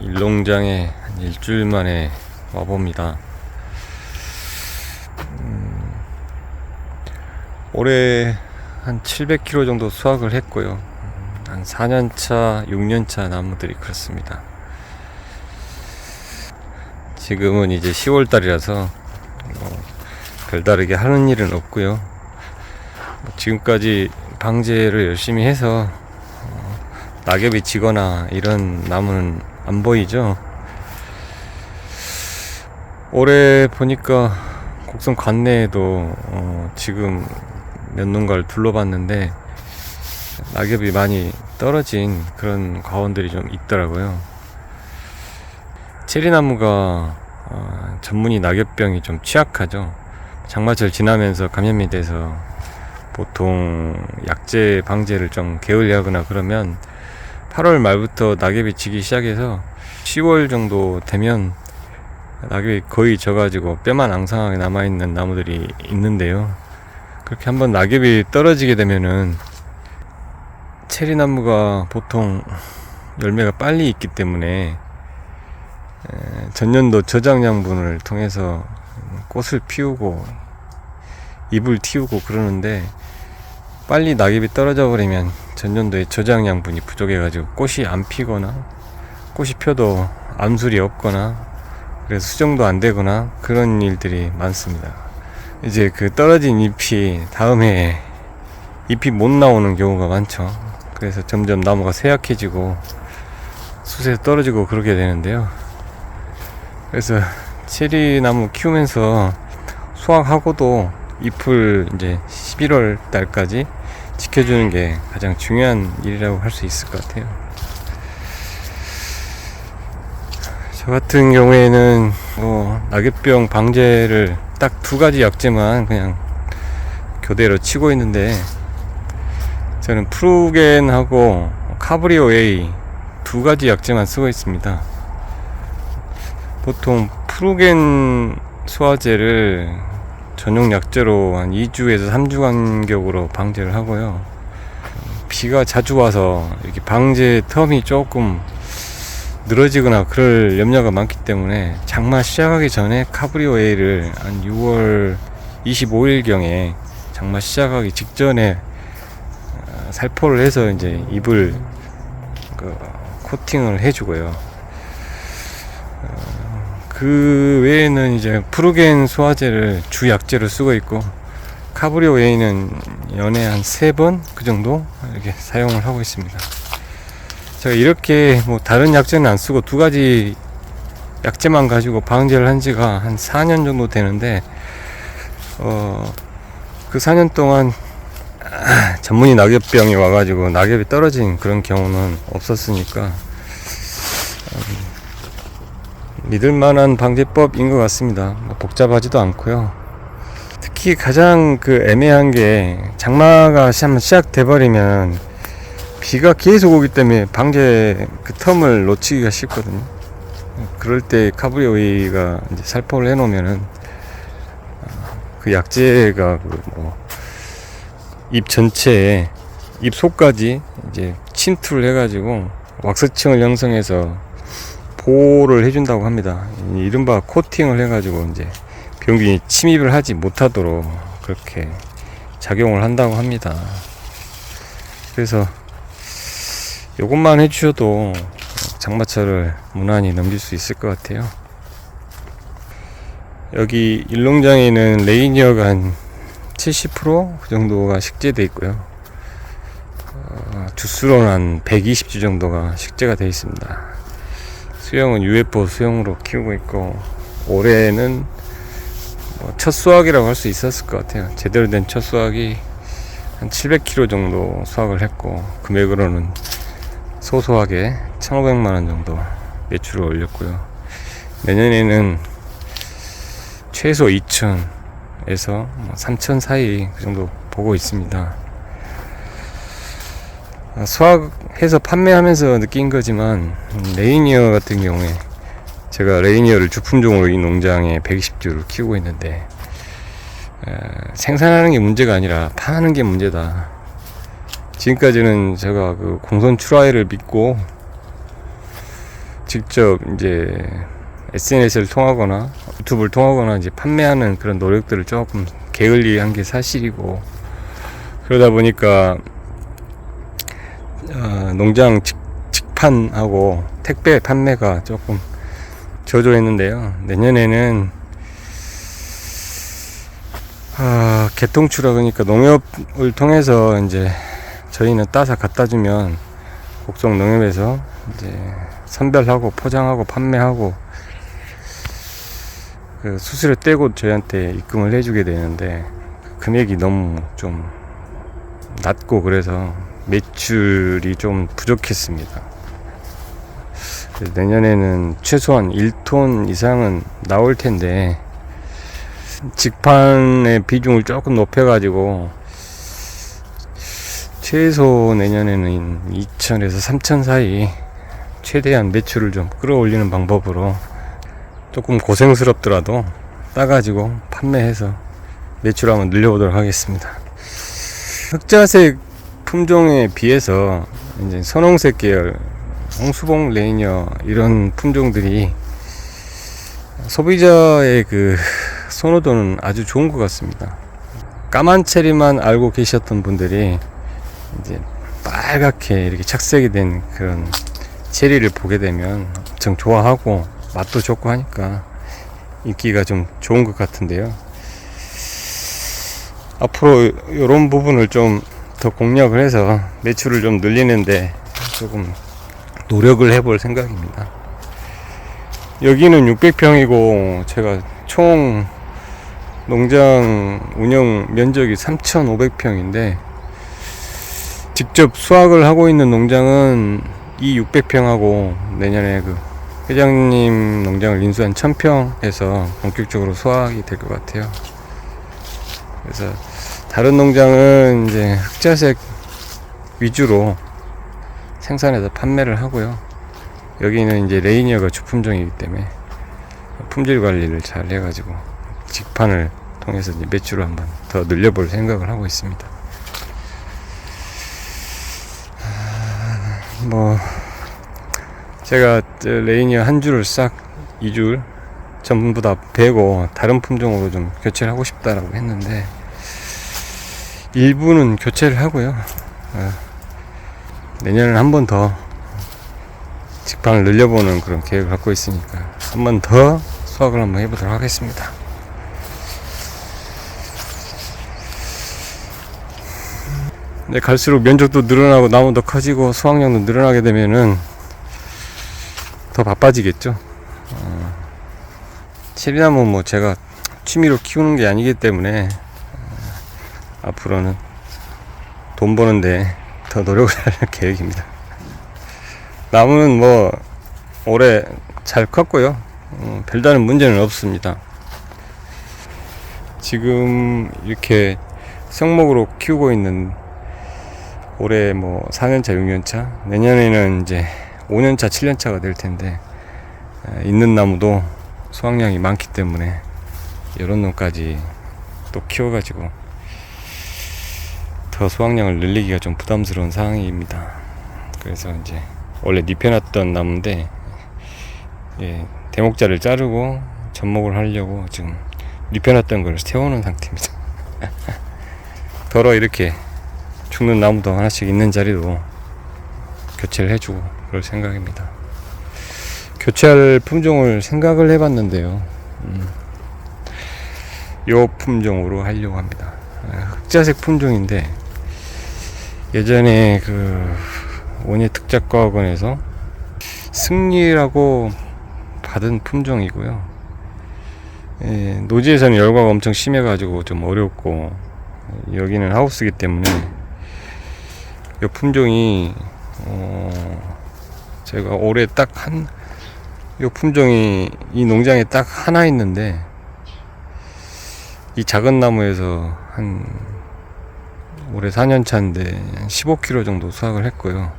일농장에 한 일주일 만에 와봅니다. 올해 한 700kg 정도 수확을 했고요. 한 4년차, 6년차 나무들이 그렇습니다. 지금은 이제 10월달이라서 별다르게 하는 일은 없고요. 지금까지 방제를 열심히 해서 낙엽이 지거나 이런 나무는 안 보이죠. 올해 보니까 곡성 관내에도 지금 몇 농가를 둘러봤는데 낙엽이 많이 떨어진 그런 과원들이 좀 있더라고요. 체리나무가 전문이 낙엽병이 좀 취약하죠. 장마철 지나면서 감염이 돼서 보통 약제 방제를 좀 게을리하거나 그러면 8월 말부터 낙엽이 지기 시작해서 10월 정도 되면 낙엽이 거의 져가지고 뼈만 앙상하게 남아있는 나무들이 있는데요. 그렇게 한번 낙엽이 떨어지게 되면은 체리나무가 보통 열매가 빨리 익기 때문에 전년도 저장양분을 통해서 꽃을 피우고 잎을 틔우고 그러는데 빨리 낙엽이 떨어져 버리면 전년도에 저장양분이 부족해 가지고 꽃이 안 피거나 꽃이 펴도 암술이 없거나 그래서 수정도 안 되거나 그런 일들이 많습니다. 이제 그 떨어진 잎이 다음에 잎이 못 나오는 경우가 많죠. 그래서 점점 나무가 쇠약해지고 숯에서 떨어지고 그러게 되는데요. 그래서 체리나무 키우면서 수확하고도 잎을 이제 11월 달까지 지켜주는 게 가장 중요한 일이라고 할 수 있을 것 같아요. 저 같은 경우에는 낙엽병 방제를 딱 2가지 약제만 그냥 교대로 치고 있는데 저는 프루겐하고 카브리오 A 2가지 약제만 쓰고 있습니다. 보통 프루겐 소화제를 전용 약제로 한 2주에서 3주 간격으로 방제를 하고요. 비가 자주 와서 이렇게 방제 텀이 조금 늘어지거나 그럴 염려가 많기 때문에 장마 시작하기 전에 카브리오 A를 한 6월 25일경에 장마 시작하기 직전에 살포를 해서 이제 잎을 코팅을 해주고요. 그 외에는 이제 프루겐 소화제를 주 약제로 쓰고 있고 카브리오 A는 연에 한 3번 그 정도 이렇게 사용을 하고 있습니다. 제가 이렇게 다른 약제는 안 쓰고 2가지 약제만 가지고 방제를 한 지가 한 4년 정도 되는데 그 4년 동안 전문이 낙엽병이 와가지고 낙엽이 떨어진 그런 경우는 없었으니까 믿을만한 방제법인 것 같습니다. 복잡하지도 않고요. 특히 가장 애매한 게 장마가 시작돼 버리면 비가 계속 오기 때문에 방제 텀을 놓치기가 쉽거든요. 그럴 때 카브리오이가 이제 살포를 해놓으면은 그 약제가 잎 전체에 잎 속까지 이제 침투를 해가지고 왁스층을 형성해서 보호를 해준다고 합니다. 이른바 코팅을 해가지고 이제 병균이 침입을 하지 못하도록 그렇게 작용을 한다고 합니다. 그래서 요것만 해주셔도 장마철을 무난히 넘길 수 있을 것 같아요. 여기 일농장에는 레이니어가 한 70%그 정도가 식재되어 있고요. 주수로는 한 120주 정도가 식재가 되어 있습니다. 수영은 UFO 수영으로 키우고 있고 올해는 첫 수확이라고 할 수 있었을 것 같아요. 제대로 된 첫 수확이 한 700kg 정도 수확을 했고 금액으로는 소소하게 1,500만원 정도 매출을 올렸고요. 내년에는 최소 2,000에서 3,000 사이 그 정도 보고 있습니다. 수확해서 판매하면서 느낀 거지만 레이니어 같은 경우에 제가 레이니어를 주품종으로 이 농장에 120주를 키우고 있는데 생산하는 게 문제가 아니라 파는 게 문제다. 지금까지는 제가 공선 출하율을 믿고 직접 이제 SNS를 통하거나 유튜브를 통하거나 이제 판매하는 그런 노력들을 조금 게을리한 게 사실이고, 그러다 보니까 농장 직판하고 택배 판매가 조금 저조했는데요. 내년에는 개통추라 그러니까 농협을 통해서 이제 저희는 따서 갖다 주면 곡성 농협에서 이제 선별하고 포장하고 판매하고 그 수수료 떼고 저희한테 입금을 해주게 되는데, 금액이 너무 좀 낮고 그래서 매출이 좀 부족했습니다. 내년에는 최소한 1톤 이상은 나올 텐데, 직판의 비중을 조금 높여가지고 최소 내년에는 2,000에서 3,000 사이 최대한 매출을 좀 끌어올리는 방법으로 조금 고생스럽더라도 따가지고 판매해서 매출 한번 늘려보도록 하겠습니다. 흑자색 품종에 비해서 이제 선홍색 계열, 홍수봉, 레이니어 이런 품종들이 소비자의 그 선호도는 아주 좋은 것 같습니다. 까만 체리만 알고 계셨던 분들이 이제 빨갛게 이렇게 착색이 된 그런 체리를 보게 되면 엄청 좋아하고 맛도 좋고 하니까 인기가 좀 좋은 것 같은데요. 앞으로 이런 부분을 좀 더 공략을 해서 매출을 좀 늘리는데 조금 노력을 해볼 생각입니다. 여기는 600평이고 제가 총 농장 운영 면적이 3,500평인데 직접 수확을 하고 있는 농장은 이 600평하고 내년에 그 회장님 농장을 인수한 1,000평에서 본격적으로 수확이 될 것 같아요. 그래서 다른 농장은 이제 흑자색 위주로 생산해서 판매를 하고요. 여기는 이제 레이니어가 주품종이기 때문에 품질 관리를 잘 해가지고 직판을 통해서 이제 매출을 한번 더 늘려볼 생각을 하고 있습니다. 뭐 제가 레이니어 한 줄을 싹 2줄 전부 다 베고 다른 품종으로 좀 교체를 하고 싶다라고 했는데 일부는 교체를 하고요. 내년에는 한 번 더 직판을 늘려보는 그런 계획을 갖고 있으니까 한 번 더 수확을 한번 해보도록 하겠습니다. 근데 갈수록 면적도 늘어나고 나무도 커지고 수확량도 늘어나게 되면은 더 바빠지겠죠. 체리나무 뭐 제가 취미로 키우는 게 아니기 때문에 앞으로는 돈 버는데 더 노력을 할 계획입니다. 나무는 뭐 올해 잘 컸고요. 별다른 문제는 없습니다. 지금 이렇게 성목으로 키우고 있는 올해 뭐 4년차, 6년차, 내년에는 이제 5년차, 7년차가 될 텐데 있는 나무도 수확량이 많기 때문에 이런 놈까지 또 키워가지고 더 수확량을 늘리기가 좀 부담스러운 상황입니다. 그래서 이제 원래 잎해놨던 나무인데 대목자를 자르고 접목을 하려고 지금 잎해놨던 걸 세워놓은 상태입니다. 더러 이렇게 죽는 나무도 하나씩 있는 자리도 교체를 해주고 그럴 생각입니다. 교체할 품종을 생각을 해봤는데요. 요 품종으로 하려고 합니다. 흑자색 품종인데 예전에 그 원예특작과학원에서 승리라고 받은 품종이고요. 노지에서는 열과가 엄청 심해가지고 좀 어렵고 여기는 하우스이기 때문에 이 품종이 제가 올해 딱 이 품종이 이 농장에 딱 하나 있는데 이 작은 나무에서 한 올해 4년 차인데 15kg 정도 수확을 했고요.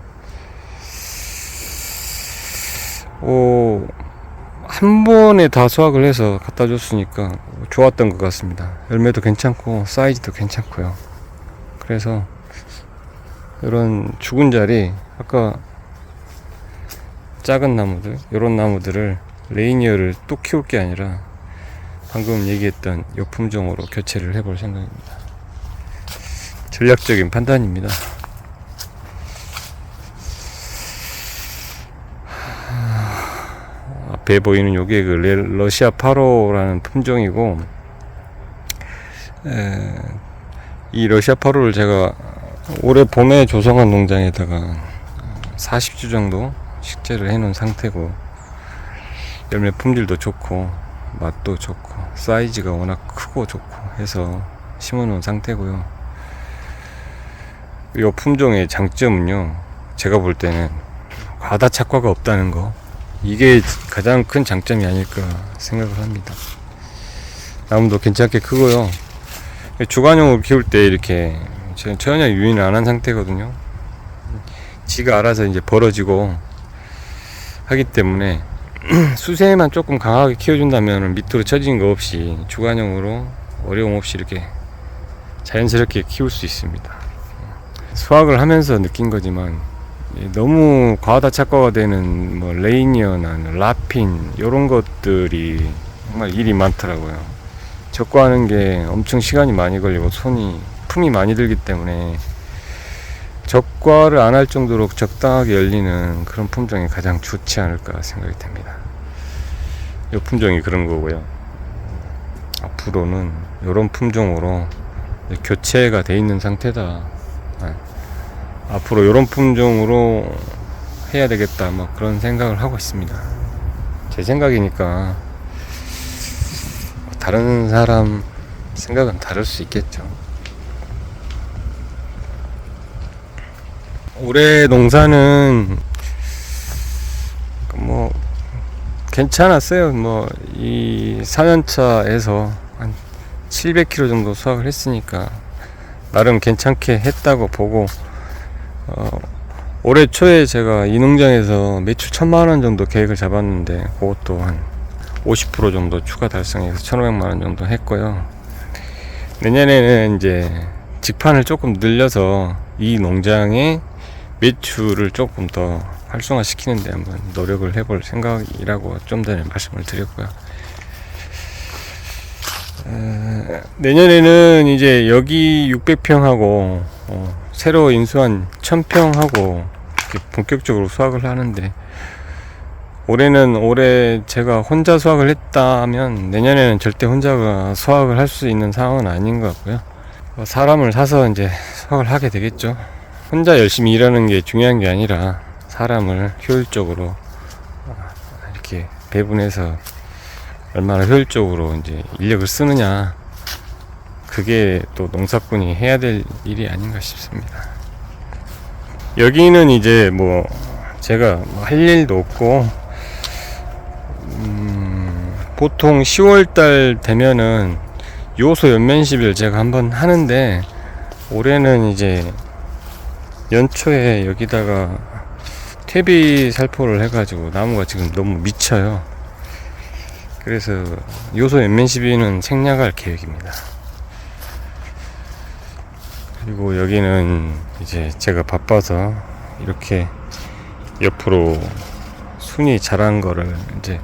한 번에 다 수확을 해서 갖다 줬으니까 좋았던 것 같습니다. 열매도 괜찮고 사이즈도 괜찮고요. 그래서 이런 죽은 자리 아까 작은 나무들, 요런 나무들을 레이니어를 또 키울 게 아니라 방금 얘기했던 요 품종으로 교체를 해볼 생각입니다. 전략적인 판단입니다. 앞에 보이는 요게 그 러시아 8호라는 품종이고, 이 러시아 8호를 제가 올해 봄에 조성한 농장에다가 40주 정도 식재를 해 놓은 상태고, 열매 품질도 좋고 맛도 좋고 사이즈가 워낙 크고 좋고 해서 심어 놓은 상태고요. 이 품종의 장점은요, 제가 볼 때는 과다 착과가 없다는 거, 이게 가장 큰 장점이 아닐까 생각을 합니다. 나무도 괜찮게 크고요. 주관용으로 키울 때 이렇게 전혀 유인을 안 한 상태거든요. 지가 알아서 이제 벌어지고 하기 때문에 수세에만 조금 강하게 키워준다면 밑으로 처진 거 없이 주관용으로 어려움 없이 이렇게 자연스럽게 키울 수 있습니다. 수확을 하면서 느낀 거지만 너무 과다 착과가 되는 뭐 레이니어나 라핀 이런 것들이 정말 일이 많더라고요. 적과하는 게 엄청 시간이 많이 걸리고 품이 많이 들기 때문에 적과를 안 할 정도로 적당하게 열리는 그런 품종이 가장 좋지 않을까 생각이 됩니다. 이 품종이 그런 거고요. 앞으로는 이런 품종으로 교체가 돼 있는 상태다. 앞으로 이런 품종으로 해야 되겠다, 뭐 그런 생각을 하고 있습니다. 제 생각이니까 다른 사람 생각은 다를 수 있겠죠. 올해 농사는 뭐 괜찮았어요. 뭐 이 4년차에서 한 700kg 정도 수확을 했으니까 나름 괜찮게 했다고 보고, 올해 초에 제가 이 농장에서 매출 1000만원 정도 계획을 잡았는데 그것도 한 50% 정도 추가 달성해서 1500만원 정도 했고요. 내년에는 이제 직판을 조금 늘려서 이 농장의 매출을 조금 더 활성화시키는데 한번 노력을 해볼 생각이라고 좀 전에 말씀을 드렸고요. 내년에는 이제 여기 600평하고 새로 인수한 1000평하고 본격적으로 수확을 하는데, 올해 제가 혼자 수확을 했다면 내년에는 절대 혼자가 수확을 할 수 있는 상황은 아닌 것 같고요. 사람을 사서 이제 수확을 하게 되겠죠. 혼자 열심히 일하는 게 중요한 게 아니라 사람을 효율적으로 이렇게 배분해서 얼마나 효율적으로 이제 인력을 쓰느냐, 그게 또 농사꾼이 해야 될 일이 아닌가 싶습니다. 여기는 이제 뭐 제가 할 일도 없고, 보통 10월달 되면은 요소 연면시비를 제가 한번 하는데, 올해는 이제 연초에 여기다가 퇴비 살포를 해가지고 나무가 지금 너무 미쳐요. 그래서 요소 연면시비는 생략할 계획입니다. 그리고 여기는 이제 제가 바빠서 이렇게 옆으로 순이 자란 거를 이제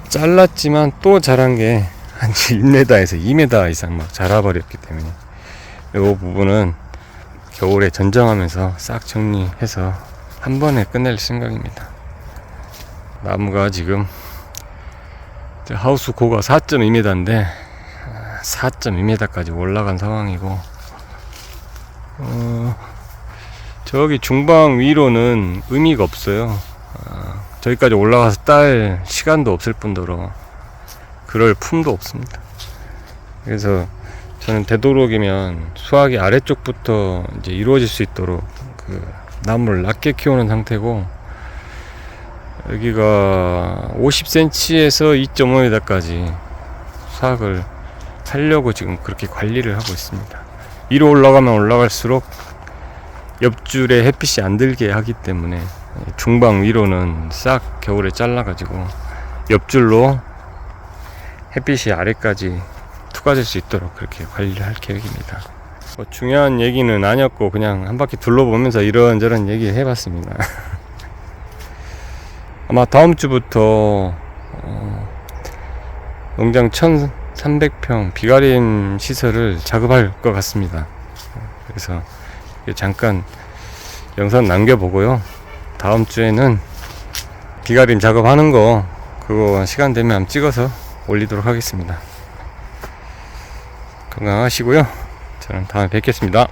잘랐지만 또 자란 게 한 1m에서 2m 이상 막 자라버렸기 때문에 이 부분은 겨울에 전정하면서 싹 정리해서 한 번에 끝낼 생각입니다. 나무가 지금 하우스 고가 4.2m인데 4.2m까지 올라간 상황이고, 저기 중방 위로는 의미가 없어요. 저기까지 올라가서 딸 시간도 없을 뿐더러 그럴 품도 없습니다. 그래서 저는 되도록이면 수확이 아래쪽부터 이제 이루어질 수 있도록 그 나무를 낮게 키우는 상태고, 여기가 50cm에서 2.5m까지 수확을 하려고 지금 그렇게 관리를 하고 있습니다. 위로 올라가면 올라갈수록 옆줄에 햇빛이 안 들게 하기 때문에 중방 위로는 싹 겨울에 잘라가지고 옆줄로 햇빛이 아래까지 투과될 수 있도록 그렇게 관리를 할 계획입니다. 뭐 중요한 얘기는 아니었고 그냥 한 바퀴 둘러보면서 이런저런 얘기 해봤습니다. 아마 다음 주부터 농장 1300평 비가림 시설을 작업할 것 같습니다. 그래서 잠깐 영상 남겨보고요. 다음 주에는 비가림 작업하는 거 그거 시간 되면 한번 찍어서 올리도록 하겠습니다. 건강하시고요. 저는 다음에 뵙겠습니다.